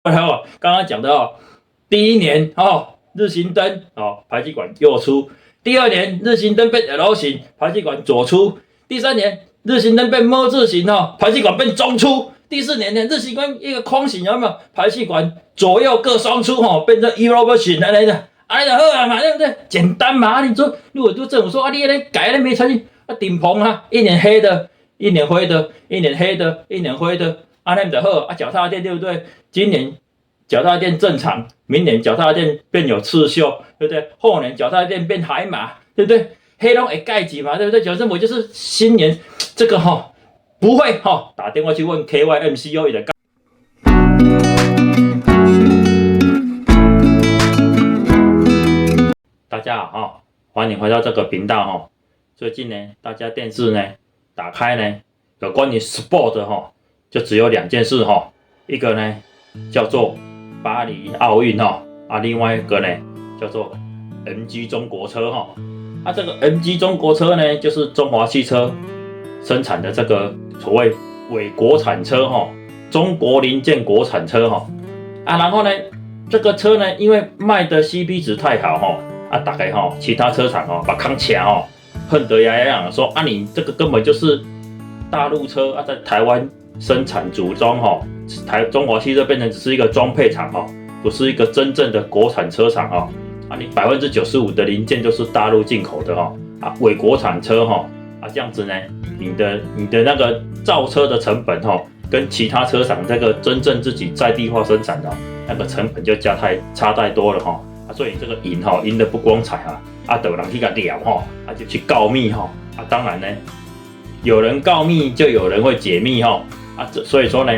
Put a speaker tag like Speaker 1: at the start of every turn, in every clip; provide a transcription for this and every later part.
Speaker 1: 刚刚讲的第一年日行灯排气管右出，第二年日行灯变 L 型，排气管左出，第三年日行灯变 M 字形排气管变中出，第四年呢日行灯一个框形有没有？排气管左右各双出变成 Europe 型的那个，就好嘛，对不对？简单嘛，你说如果就政府说你那改了没诚信顶棚一年黑的，一年灰的，一年黑的，一年灰的，那就好脚踏垫对不对？今年脚踏垫正常，明年脚踏垫变有刺绣，对不对？后年脚踏垫变海马，对不对？黑龙会盖级嘛，对不对？政府就是新年这个不会打电话去问 KYMCO 的。大家好欢迎回到这个频道最近呢，大家电视呢打开呢，有关于 sport 就只有2件事一个呢叫做巴黎奥运另外一个呢叫做 MG 中国车这个 MG 中国车呢，就是中华汽车生产的这个所谓伪国产车中国零件国产车然后呢，这个车呢，因为卖的 CP 值太好大概其他车厂把康卡恨得牙痒说你这个根本就是大陆车在台湾生产组装中华汽车变成只是一个装配厂不是一个真正的国产车厂你95%的零件都是大陆进口的伪国产车这样子呢，你的那个造车的成本跟其他车厂这个真正自己在地化生产的那个成本就差太多了所以这个赢得不光彩就有人去给聊就去告密当然呢，有人告密就有人会解密所以说呢，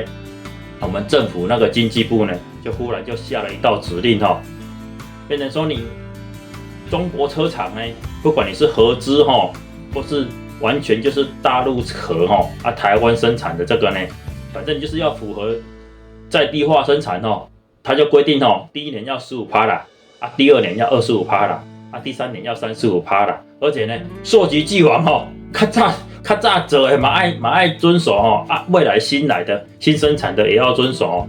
Speaker 1: 我们政府那个经济部呢，就忽然就下了一道指令变成说你中国车厂呢，不管你是合资或是完全就是大陆壳台湾生产的这个呢，反正就是要符合在地化生产它就规定第一年要15%啦第二年要25%啦第三年要35%啦，而且呢，溯及既往较早做的嘛爱遵守未来新生产的也要遵守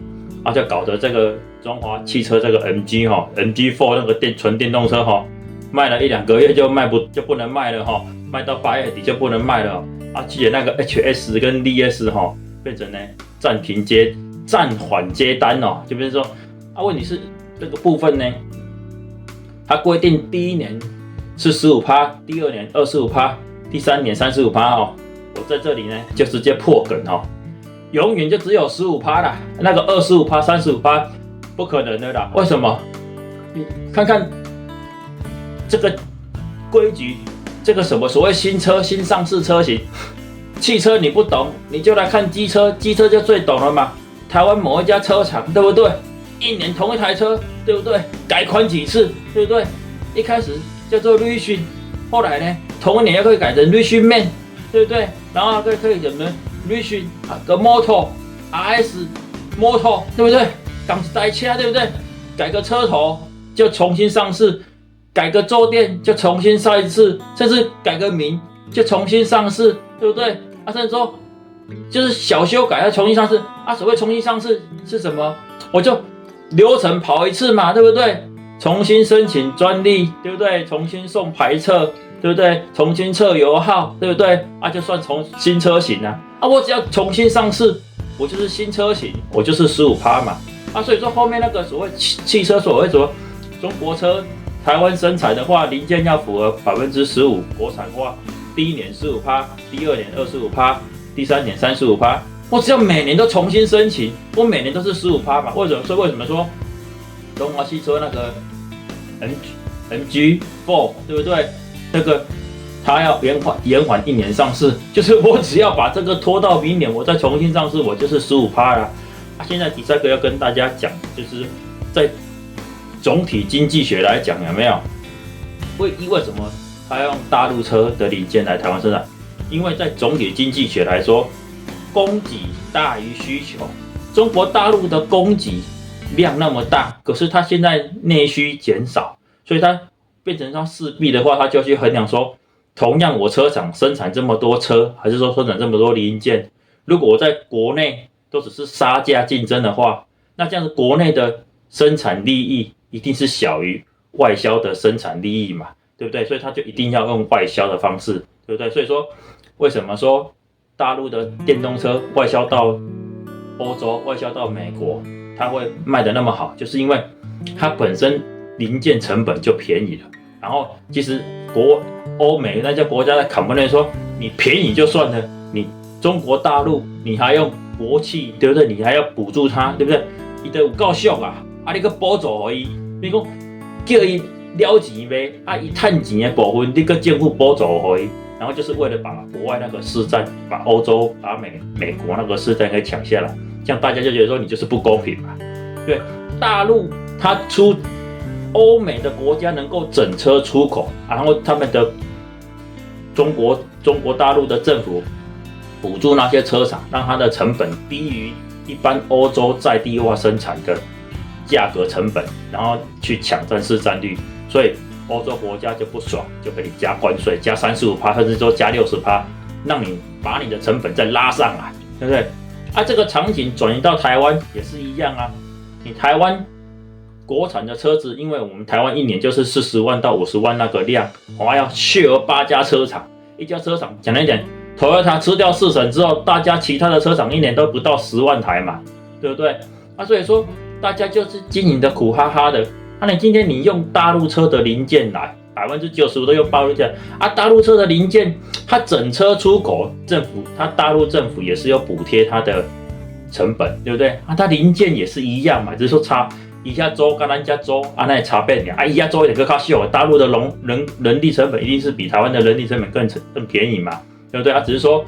Speaker 1: 就搞得这个中华汽车这个 MG4 那个纯电动车卖了1-2个月就不能卖了卖到8月底就不能卖了记得那个 HS 跟 DS 变成呢暂缓接单就变成说问题是这个部分呢，它规定第一年是15%，第二年25%，第三年35%我在这里呢就直接破梗永远就只有15%啦，那个25%、35%不可能的啦。为什么？你看看这个规矩，这个什么所谓新车、新上市车型，汽车你不懂，你就来看机车，机车就最懂了嘛。台湾某一家车厂，对不对？一年同一台车，对不对？改款几次，对不对？一开始叫做 Racing， 后来呢，同一年又可以改成 Racing Man， 对不对？然后可以什么 Racing 个 Motor、RS Motor， 对不对？港台车，对不对？改个车头就重新上市，改个坐垫就重新上一次，甚至改个名就重新上市，对不对？甚至说就是小修改要重新上市所谓重新上市是什么？我就流程跑一次嘛，对不对？重新申请专利，对不对？重新送牌册，对不对？重新测油耗，对不对？就算从新车型我只要重新上市，我就是新车型，我就是15%嘛所以说后面那个所谓汽车所谓什么中国车台湾生产的话，零件要符合15%国产化，第一年15%，第二年25%，第三年35%。我只要每年都重新申请，我每年都是15%嘛。为什么说中华汽车那个 MG4 对不对？那个它要延缓1年上市，就是我只要把这个拖到明年，我再重新上市，我就是15%啦。现在第三个要跟大家讲，就是在总体经济学来讲，有没有？为什么它要用大陆车的零件来台湾生产？因为在总体经济学来说，供给大于需求。中国大陆的供给量那么大，可是它现在内需减少，所以它变成它势必的话，它就去衡量说，同样我车厂生产这么多车，还是说生产这么多零件，如果我在国内都只是杀价竞争的话，那这样子国内的生产利益一定是小于外销的生产利益嘛，对不对？所以他就一定要用外销的方式，对不对？所以说为什么说大陆的电动车外销到欧洲、外销到美国，它会卖得那么好，就是因为它本身零件成本就便宜了。然后其实欧美那些国家的 complain 说，你便宜就算了，你中国大陆你还用国企，对不对？你还要补助它，对不对？伊都有够俗啊！你个补助给伊，你讲叫伊了钱呗，伊赚钱的部分，你个政府补助给伊，然后就是为了把国外那个市占，把欧洲、把美国那个市占给抢下来，这样大家就觉得说你就是不公平嘛。对，大陆它出欧美的国家能够整车出口，然后他们的中国大陆的政府补助那些车厂，让它的成本低于一般欧洲在地化生产的价格成本，然后去抢占市占率，所以欧洲国家就不爽，就给你加关税，加35%，甚至说加60%，让你把你的成本再拉上来，对不对？这个场景转移到台湾也是一样啊。你台湾国产的车子，因为我们台湾一年就是40万到50万那个量，我还要share8家车厂，一家车厂讲一点，Toyota吃掉4成之后，大家其他的车厂一年都不到10万台嘛，对不对？所以说大家就是经营的苦哈哈的。你今天你用大陆车的零件来，95%都用大陆件大陆车的零件，它整车出口，大陆政府也是要补贴它的成本，对不对？它零件也是一样嘛，只是说差一下州跟人家州那也差别一下州有点更小，大陆的人力成本一定是比台湾的人力成本更便宜嘛，对不对？只是说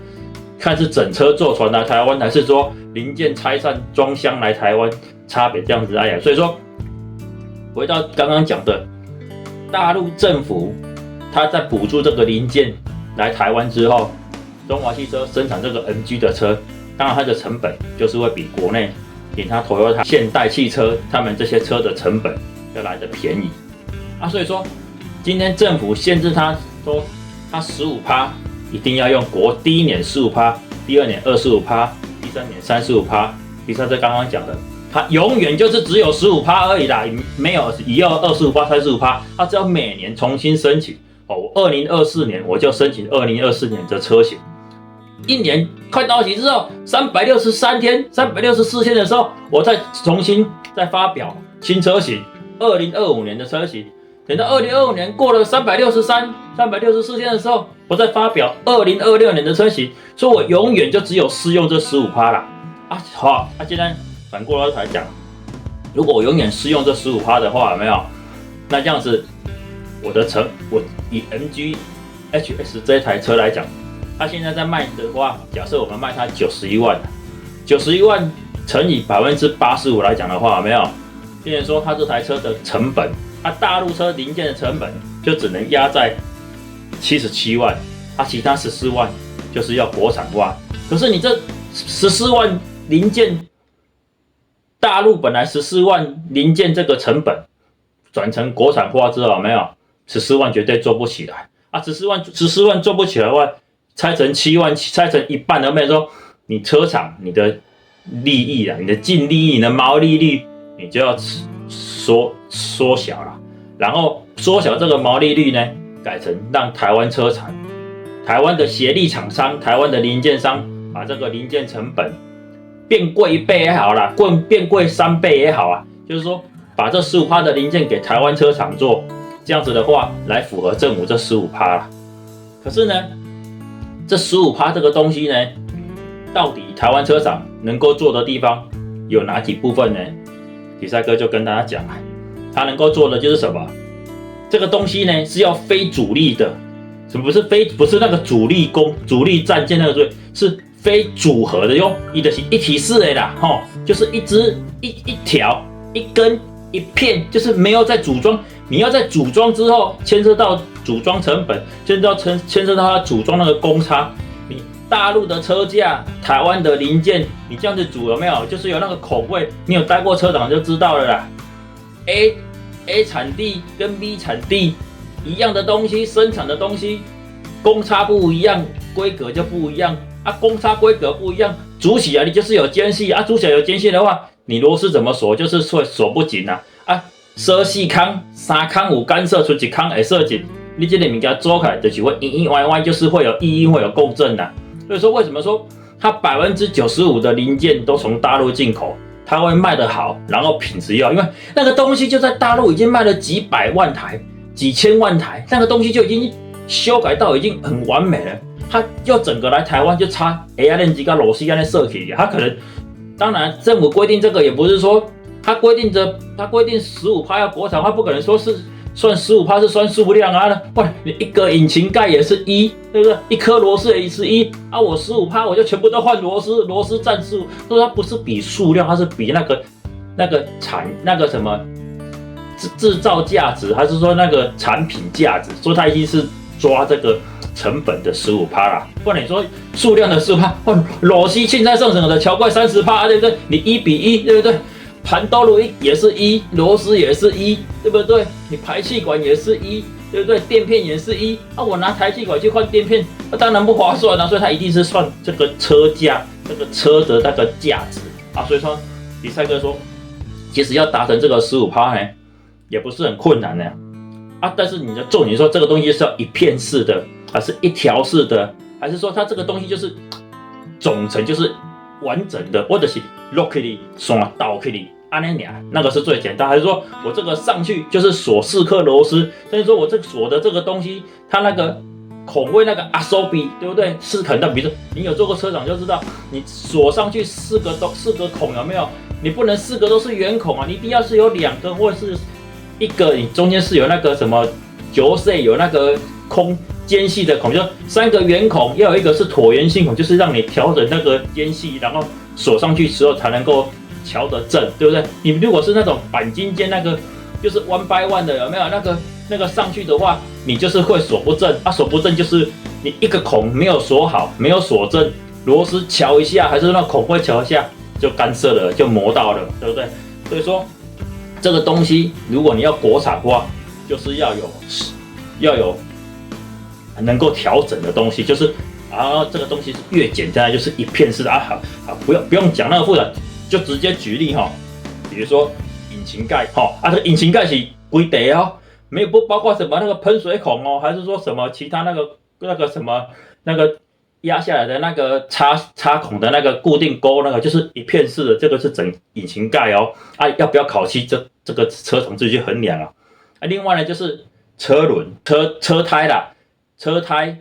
Speaker 1: 看是整车坐船来台湾，还是说零件拆散装箱来台湾，差别这样子所以说回到刚刚讲的，大陆政府它在补助这个零件来台湾之后，中华汽车生产这个 MG 的车，当然它的成本就是会比国内比它 Toyota、现代汽车他们这些车的成本要来的便宜所以说今天政府限制它说它15%一定要用第一年15%，第二年25%，第三年35%，第三是刚刚讲的。它永远就是只有15%而已啦，没有以后25%、35%，它只要每年重新申请。我2024年我就申请2024年的车型，一年快到期之后，363天、364天的时候，我再重新发表新车型，2025年的车型。等到2025年过了363、364天的时候，我再发表2026年的车型，所以我永远就只有适用这15%啦。好，既然反过来讲，如果我永远适用这15%的话，有没有？那这样子，我以 MG HS 这台车来讲，它现在在卖的话，假设我们卖它91万，91万乘以85%来讲的话，有没有？变成说它这台车的成本，它大陆车零件的成本就只能压在77万，其他14万就是要国产化。可是你这14万零件，大陆本来14万零件这个成本转成国产化之后，有没有14万绝对做不起来14万做不起来的话，拆成7万，拆成一半，有没有说你车厂你的利益你的净利益、你的毛利率，你就要缩小了，然后缩小这个毛利率呢，改成让台湾车厂、台湾的协力厂商、台湾的零件商把这个零件成本变贵1倍也好啦，变贵3倍也好就是说把这15%的零件给台湾车厂做，这样子的话来符合政府这15%啦。可是呢，这15%这个东西呢，到底台湾车厂能够做的地方有哪几部分呢？体赛哥就跟大家讲他能够做的就是什么？这个东西呢是要非主力的，什么不是那个主力战舰那个是非组合的哟，一体式的啦，就是一条、一根、一片，就是没有在组装。你要在组装之后，牵涉到组装成本，牵涉到它组装那个公差。你大陆的车架、台湾的零件，你这样子组有没有？就是有那个口味，你有待过车厂就知道了啦。A 产地跟 B 产地一样的东西，生产的东西，公差不一样，规格就不一样。公差规格不一样，组起来你就是有间隙组起来有间隙的话，你螺丝怎么锁，就是会锁不紧啊。锁4孔，3孔有干涉，出1孔会锁紧。你这个物件做起来就是会阴阴歪歪，就是会有异音，会有共振的。所以说，为什么说它95%的零件都从大陆进口，它会卖得好，然后品质又好，因为那个东西就在大陆已经卖了几百万台、几千万台，那个东西就已经修改到已经很完美了。它要整个来台湾就差 AI 链机跟螺丝在设计，它可能当然政府规定这个也不是说它规定15%要国产化，不可能说是算15%是算数量啊，不然你一个引擎盖也是1，对不对？一颗螺丝也是1啊，我15%我就全部都换螺丝，螺丝占15%，所以它不是比数量，它是比那个什么制造价值，还是说那个产品价值，所以它一定是抓这个成本的15%啦，不然你说数量的15%，螺丝现在上升的超过30%，对不对？你1比1，对不对？盘兜轮也是1，螺丝也是1，对不对？你排气管也是1，对不对？垫片也是1啊，我拿排气管去换垫片，当然不划算啊，所以它一定是算这个车价，这个车的那个价值啊，所以说比赛哥说，其实要达成这个15%呢，也不是很困难的啊，但是你的重点说这个东西是要一片式的，还是一条式的，还是说它这个东西就是总成就是完整的，或者是落起来线倒起来，安尼俩那个是最简单，还是说我这个上去就是锁4颗螺丝，甚至说我这个锁的这个东西，它那个孔位那个阿收比，对不对？是可能，比如说你有做过车长就知道，你锁上去4个孔有没有？你不能4个都是圆孔啊，你一定要是有2个或者是1个，你中间是有那个什么角色，有那个空间隙的孔，就3个圆孔，要有1个是椭圆性孔，就是让你调整那个间隙，然后锁上去之后才能够调得正，对不对？你如果是那种钣金间那个，就是 one by one 的，有没有？那个上去的话，你就是会锁不正啊，锁不正就是你1个孔没有锁好，没有锁正，螺丝敲一下，还是那孔会敲一下，就干涉了，就磨到了，对不对？所以说这个东西，如果你要国产化，就是要有能够调整的东西，就是这个东西是越简单，就是一片式的好，不用讲那个复杂，就直接举例比如说引擎盖这个引擎盖是规地没有不包括什么那个喷水孔还是说什么其他那个什么那个压下来的那个插孔的那个固定钩，那个就是一片式的，这个是整引擎盖要不要烤漆，这个车厂自己去衡量另外呢就是车轮、车胎啦，车胎、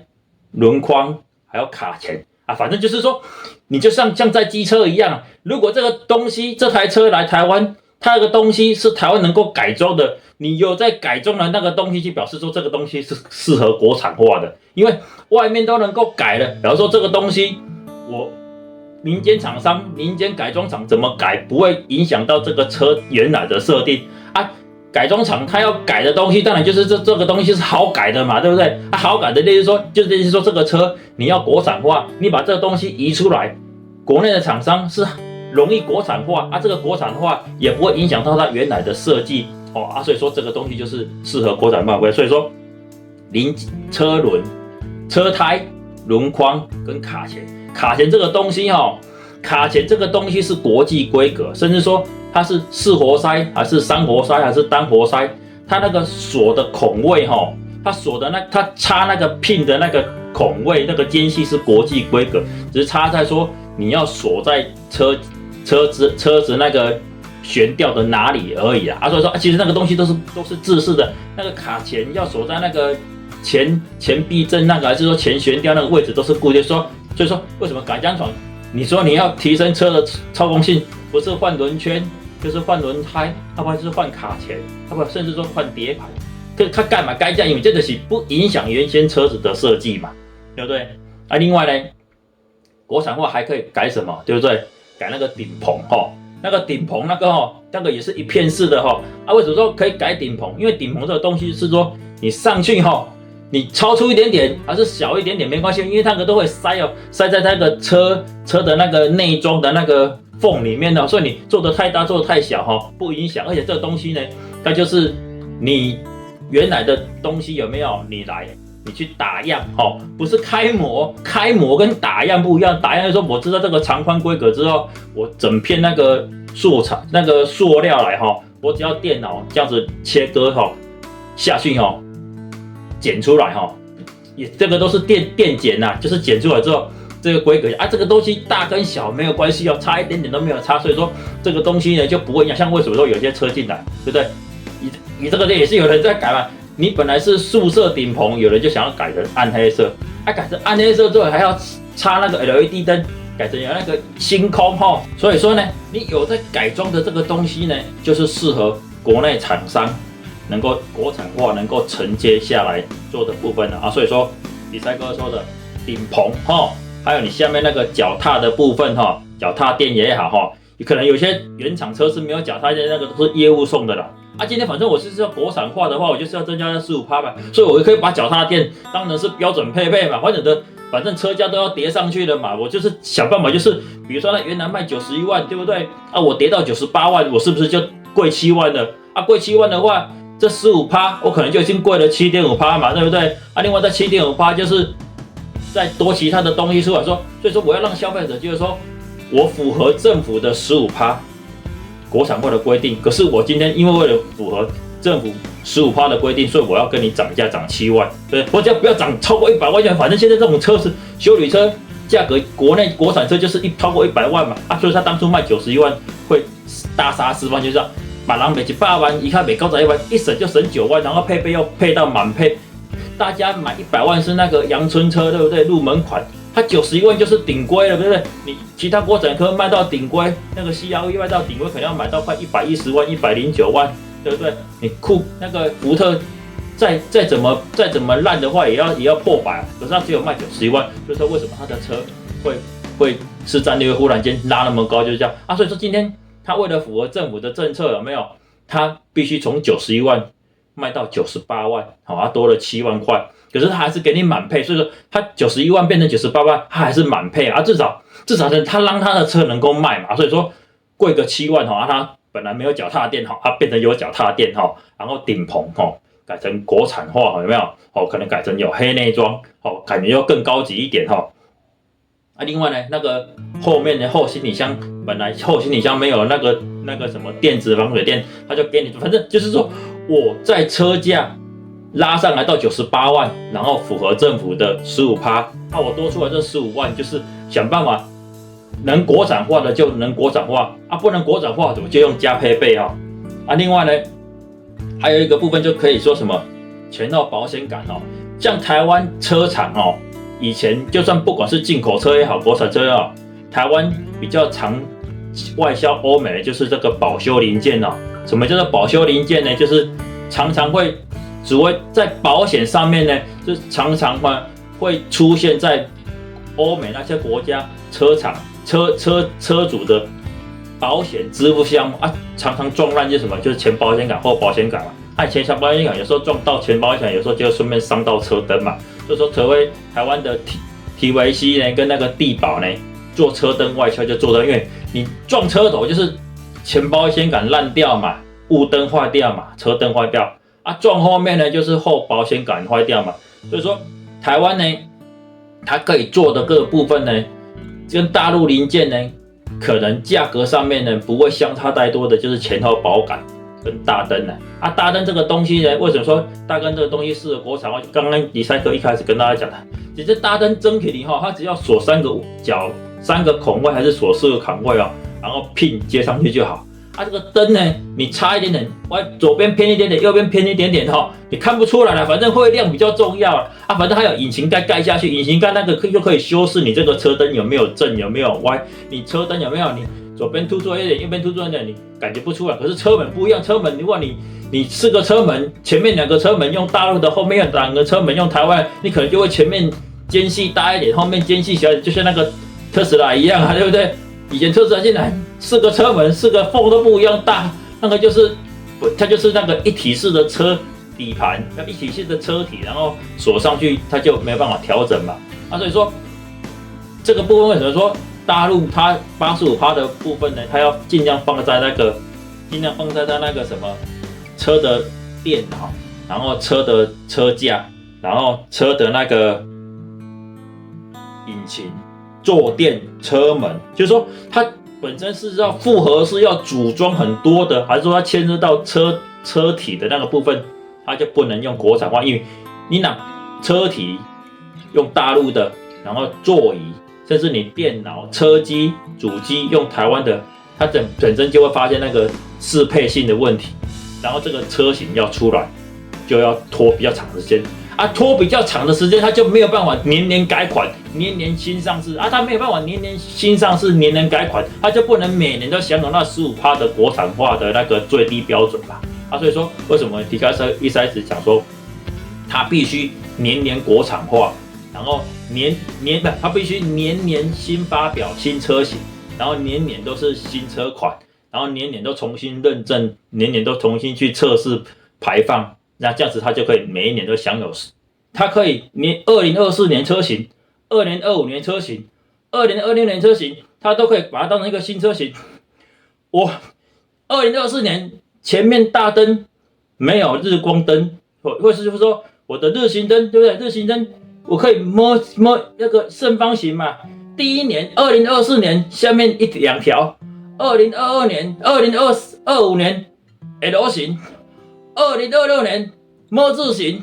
Speaker 1: 轮框还有卡钳反正就是说，你就像在机车一样，如果这个东西这台车来台湾，它那个东西是台湾能够改装的，你有在改装的那个东西，就表示说这个东西是适合国产化的，因为外面都能够改了，表示说这个东西我民间厂商、民间改装厂怎么改不会影响到这个车原来的设定改装厂它要改的东西，当然就是这个东西是好改的嘛，对不对？好改的类似说，就是说这个车你要国产化，你把这个东西移出来，国内的厂商是容易国产化这个国产化也不会影响到它原来的设计所以说这个东西就是适合国产化。所以说车轮、车胎、轮框跟卡钳这个东西卡钳这个东西是国际规格，甚至说它是4活塞还是3活塞还是单活塞，它那个锁的孔位它锁的它插那个 pin 的那个孔位那个间隙是国际规格，只是差在说你要锁在车子那个悬吊的哪里而已所以说其实那个东西都是制式的，那个卡钳要锁在那个前避震那个还是说前悬吊那个位置都是固定所以说为什么改装厂你说你要提升车的操控性，不是换轮圈就是换轮胎，要不然就是换卡钳，要不然甚至说换碟盘，它干嘛该这样？因为这个是不影响原先车子的设计嘛，对不对？另外呢，国产化还可以改什么，对不对？改那个顶棚那个顶棚那个也是一片式的为什么说可以改顶棚？因为顶棚这个东西是说你上去你超出一点点还是小一点点没关系，因为那个都会塞在那个车的那个内装的那个缝里面所以你做的太大做的太小不影响。而且这个东西呢，它就是你原来的东西有没有？你来你去打样不是开模，开模跟打样不一样。打样就是说我知道这个长宽规格之后，我整片那个塑料来我只要电脑这样子切割下去剪出来也这个都是电剪呐，就是剪出来之后这个规格这个东西大跟小没有关系差一点点都没有差，所以说这个东西呢就不会一样。像为什么说有些车进来，对不对？你这个也是有人在改嘛。你本来是素色顶棚，有人就想要改成暗黑色，改成暗黑色之后还要插那个 LED 灯，改成有那个星空所以说呢，你有在改装的这个东西呢，就是适合国内厂商能够国产化，能够承接下来做的部分所以说比赛哥说的顶棚还有你下面那个脚踏的部分脚踏垫也好可能有些原厂车是没有脚踏垫，那个都是业务送的啦。今天反正我是要国产化的话，我就是要增加15%嘛，所以我可以把脚踏垫当成是标准配备嘛，反正车价都要叠上去的嘛，我就是想办法，就是比如说它原来卖91万，对不对？我叠到98万，我是不是就贵7万了？贵7万的话，这15%我可能就已经贵了7.5%嘛，对不对？另外这7.5%就是再多其他的东西出来说，所以说我要让消费者就是说我符合政府的15%。国产化的规定，可是我今天因为为了符合政府15%的规定，所以我要跟你涨价涨7万，对，我只要不要涨超过100万元，反正现在这种车是休旅车，价格国内国产车就是超过100万嘛，所以他当初卖91万会大杀4万，就是把人卖100万，一看卖91万，一省就省9万，然后配备又配到满配，大家买100万是那个阳春车，对不对？入门款。它91万就是顶规了，对不对？你其他国产车卖到顶规，那个 CR-V 卖到顶规，可能要买到快110万、109万，对不对？你那个福特再怎么烂的话，也要破百，可是它只有卖91万，就是为什么它的车会市占率忽然间拉那么高，就是这样所以说今天它为了符合政府的政策，有没有？它必须从91万卖到98万，多了7万块。可是他还是给你满配，所以说他91万变成98万，他还是满配至少他让他的车能够卖嘛，所以说贵个7万他本来没有脚踏垫他变成有脚踏垫然后顶棚改成国产化有没有可能改成有黑内装感觉又更高级一点另外呢，那个后面的后行李箱本来后行李箱没有那个什么电子防水垫，他就给你，反正就是说我在车价拉上来到98万，然后符合政府的15%，我多出来这15万，就是想办法能国产化的就能国产化不能国产化怎么就用加配备另外呢，还有一个部分就可以说什么前后保险杆像台湾车厂以前就算不管是进口车也好，国产车也好，台湾比较常外销欧美的就是这个保修零件什么叫做保修零件呢？就是常常会只会在保险上面呢，就常常会出现在欧美那些国家车厂车主的保险支付项目常常撞烂就是什么？就是前保险杆后保险杆嘛。前保险杆有时候撞到前保险杆，有时候就顺便伤到车灯嘛。所以说，台湾的 TVC 呢跟那个地保呢做车灯外销就做到，因为你撞车头就是前保险杆烂掉嘛，雾灯坏掉嘛，车灯坏掉。撞后面呢就是后保险杆坏掉嘛，所以说台湾呢，它可以做的各个部分呢，跟大陆零件呢，可能价格上面呢不会相差太多的，就是前后保杆跟大灯呢。大灯这个东西呢，为什么说大灯这个东西适合国产化？刚刚李赛哥一开始跟大家讲的，其实大灯整体它只要锁3个角、3个孔位，还是锁4个孔位然后pin接上去就好。这个灯呢，你差一点点，左边偏一点点，右边偏一点点你看不出来了，反正会亮比较重要反正还有引擎盖盖下去，引擎盖那个就可以修饰你这个车灯有没有正有没有歪，你车灯有没有你左边突出一点，右边突出一点，你感觉不出来。可是车门不一样，车门如果你4个车门，前面2个车门用大陆的，后面有2个车门用台湾，你可能就会前面间隙大一点，后面间隙小一点，就像那个特斯拉一样对不对？以前特斯拉进来4个车门4个缝都不一样大，那个它就是那个一体式的车底盘，要一体式的车体，然后锁上去它就没有办法调整嘛。所以说这个部分为什么说大陆它85%的部分呢？它要尽量放在那个什么车的垫然后车的车架然后车的那个引擎、坐垫、车门，就是说它本身是要复合式，要组装很多的，还是说它牵涉到车体的那个部分，它就不能用国产化，因为你拿车体用大陆的，然后座椅，甚至你电脑、车机、主机用台湾的，它本身就会发现那个适配性的问题，然后这个车型要出来，就要拖比较长的时间。拖比较长的时间，它就没有办法年年改款、年年新上市它没有办法年年新上市、年年改款，它就不能每年都享有那15%的国产化的那个最低标准吧？所以说为什么迪卡车一开始讲说，它必须年年国产化，然后它必须年年新发表新车型，然后年年都是新车款，然后年年都重新认证，年年都重新去测试排放。那这样子，它就可以每一年都享有，它可以2024年车型、2025年车型、2026年车型，它都可以把它当成一个新车型。我2024年前面大灯没有日光灯，或是就是说我的日行灯，对不对？日行灯我可以摸那个正方形嘛。第一年2024年下面2条，2022年、2025年 L 型。2026年么字形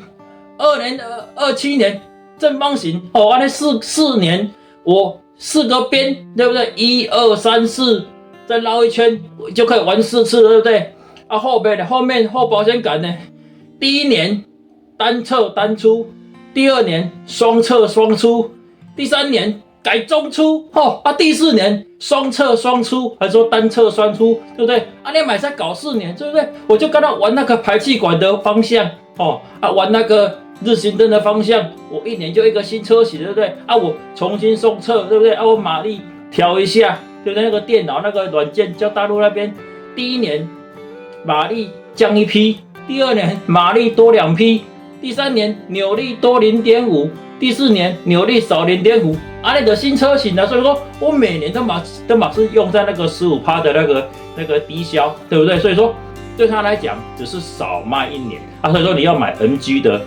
Speaker 1: ，2027年正方形，那四年我4个边，对不对？1、2、3、4，再绕一圈就可以玩4次了，对不对？后面后保险杆呢？第一年单侧单出，第2年双侧双出，第3年改中出，第4年双侧双出，还说单侧双出，对不对？你买才搞4年，对不对？我就跟他玩那个排气管的方向，玩那个日行灯的方向，我1年就一个新车型，对不对？我重新送测，对不对？我马力调一下，对不对？那个电脑那个软件叫大陆那边，第1年马力降1匹，第2年马力多2匹，第3年扭力多0.5，第4年扭力少0.5。那个新车型所以说我每年都马是用在那个15%的那个低消，对不对？所以说对他来讲只是少卖1年所以说你要买 MG 的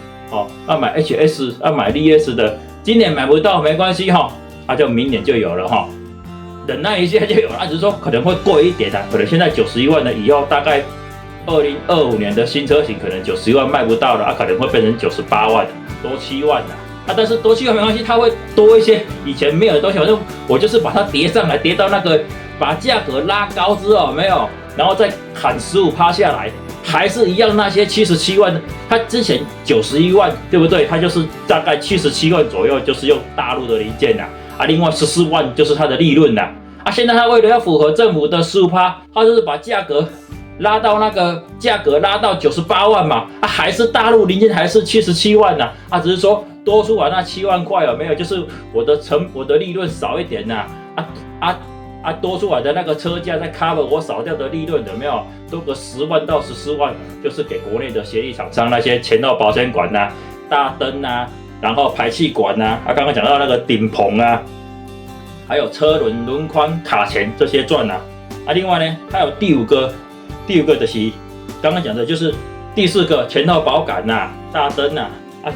Speaker 1: 要买 HS 要买 VS 的，今年买不到没关系就明年就有了忍耐一下就有了只是说可能会贵一点可能现在91万的，以后大概2025年的新车型可能91万卖不到了可能会变成98万多7万但是多7万没关系，它会多一些以前没有的东西，我就是把它叠上来，叠到那个把价格拉高之后，没有，然后再砍15%下来，还是一样那些77万的，它之前91万，对不对？它就是大概77万左右，就是用大陆的零件另外14万就是它的利润现在它为了要符合政府的15%，它就是把价格拉到98万嘛，还是大陆零件还是77万只是说多出来那7万块有没有？就是我的利润少一点多出来的那个车价在 cover 我少掉的利润有没有？多个10万到14万，就是给国内的协力厂商那些前后保险管大灯然后排气管刚刚讲到那个顶棚还有车轮轮框卡钳这些赚另外呢，还有第五个就是刚刚讲的就是第4个前后保杆大灯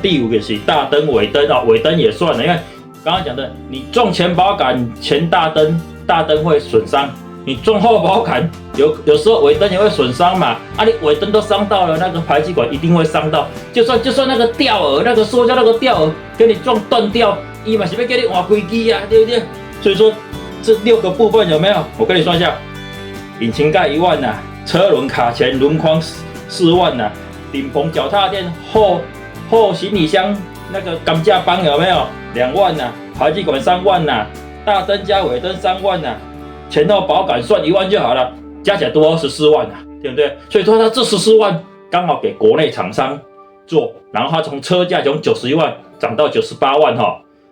Speaker 1: 第5个是大灯尾灯尾灯也算了，因为刚刚讲的你撞前保杆前大灯会损伤，你撞后保杆有时候尾灯也会损伤嘛你尾灯都伤到了，那个排气管一定会伤到，就算那个吊耳那个塑胶那个吊耳给你撞断掉，它也是要给你换规机对不对？所以说这6个部分有没有？我跟你算一下，引擎盖1万车轮卡钳轮框4万顶棚脚踏垫后行李箱那个钢架帮有没有2万排气管3万大灯加尾灯3万前后保杆算1万就好了，加起来多14万对不对？所以说它这14万刚好给国内厂商做，然后它从车价从91万涨到98万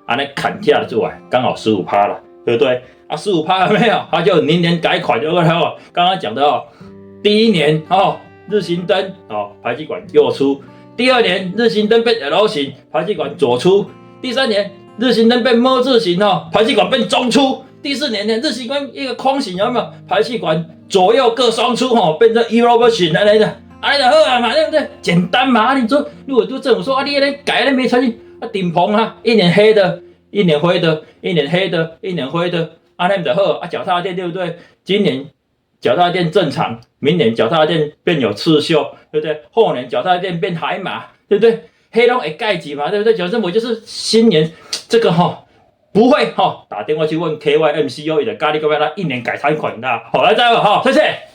Speaker 1: 那砍下来之外刚好15%了，对不对？15%有没有？它就年年改款，对不对？刚刚讲的第1年日行灯排气管右出，第2年日行灯变 L 型，排气管左出，第3年日行灯变么字形排气管变中出，第4年呢日行灯一个框形有没有？排气管左右各双出变成 Europe 型的啊，就好啊嘛，对不对？简单嘛，啊，你说如果就政府说啊，你那改那没诚信，啊，顶棚啊，一年黑的，一年灰的，一年黑的，一年灰的，啊，那就好啊，脚踏垫对不对？今年脚踏垫正常，明年脚踏垫变有刺绣，对不对？后年脚踏垫变海马，对不对？黑龙会盖起嘛，对不对？讲政府就是新年这个不会打电话去问 KYMCO 的咖喱各位，他一年改3款的，好来再会谢谢。